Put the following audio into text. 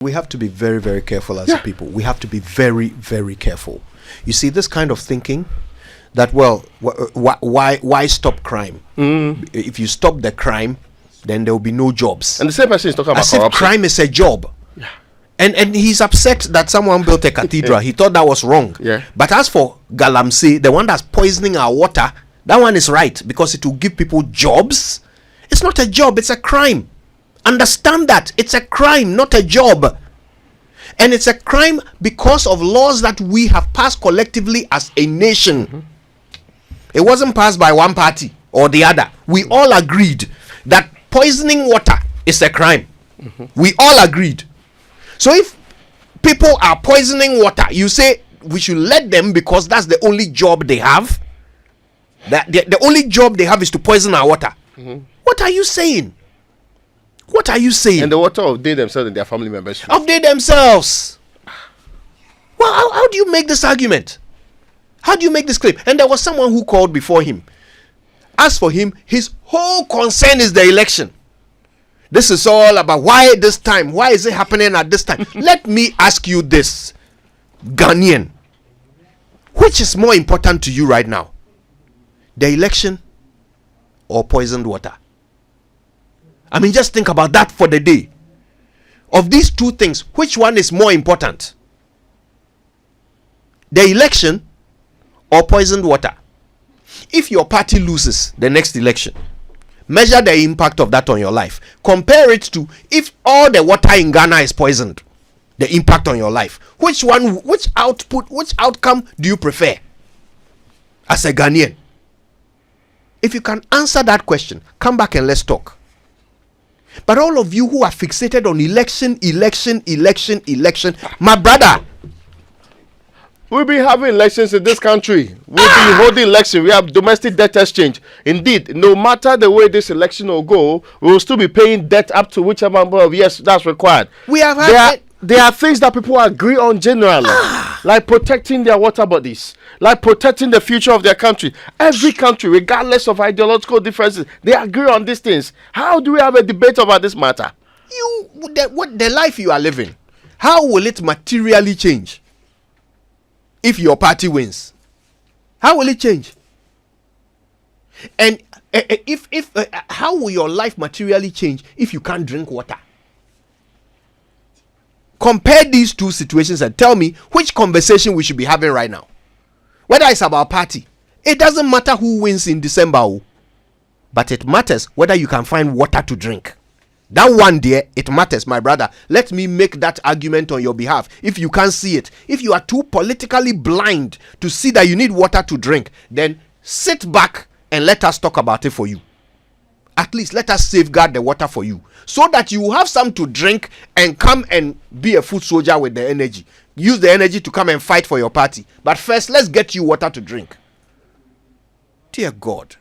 We have to be very, very careful as a people. We have to be very, very careful. You see, this kind of thinking that, well, why stop crime? If you stop the crime, then there will be no jobs. And the same person is talking about corruption. As if crime is a job. Yeah. And he's upset that someone built a cathedral. He thought that was wrong. Yeah. But as for galamsey, the one that's poisoning our water, that one is right because it will give people jobs. It's not a job, it's a crime. Understand that. It's a crime, not a job. And it's a crime because of laws that we have passed collectively as a nation. It wasn't passed by one party or the other. We all agreed that poisoning water is a crime. We all agreed. So if people are poisoning water, you say we should let them because that's the only job they have. The only job they have is to poison our water. What are you saying? What are you saying? And the water of they themselves and their family members. Of they themselves. Well, how do you make this argument? How do you make this claim? And there was someone who called before him. As for him, his whole concern is the election. This is all about why this time? Why is it happening at this time? Let me ask you this, Ghanaian. Which is more important to you right now? The election or poisoned water? I mean, just think about that for the day. Of these two things, which one is more important? The election or poisoned water? If your party loses the next election, measure the impact of that on your life. Compare it to if all the water in Ghana is poisoned, the impact on your life. Which outcome do you prefer as a Ghanaian? If you can answer that question, come back and let's talk. But all of you who are fixated on election, my brother, we'll be having elections in this country. We'll be holding elections. We have domestic debt exchange. Indeed, no matter the way this election will go, we will still be paying debt up to whichever number of years that's required. We have had there are things that people agree on generally, like protecting their water bodies, like protecting the future of their country. Every country, regardless of ideological differences, they agree on these things. How do we have a debate about this matter? The life you are living, how will it materially change if your party wins? How will it change? And how will your life materially change if you can't drink water? Compare these two situations and tell me which conversation we should be having right now. Whether it's about party, it doesn't matter who wins in December, but it matters whether you can find water to drink. That one there, it matters, my brother. Let me make that argument on your behalf. If you can't see it, if you are too politically blind to see that you need water to drink, then sit back and let us talk about it for you. At least let us safeguard the water for you so that you have some to drink and come and be a foot soldier with the energy. Use the energy to come and fight for your party. But first, let's get you water to drink. Dear God.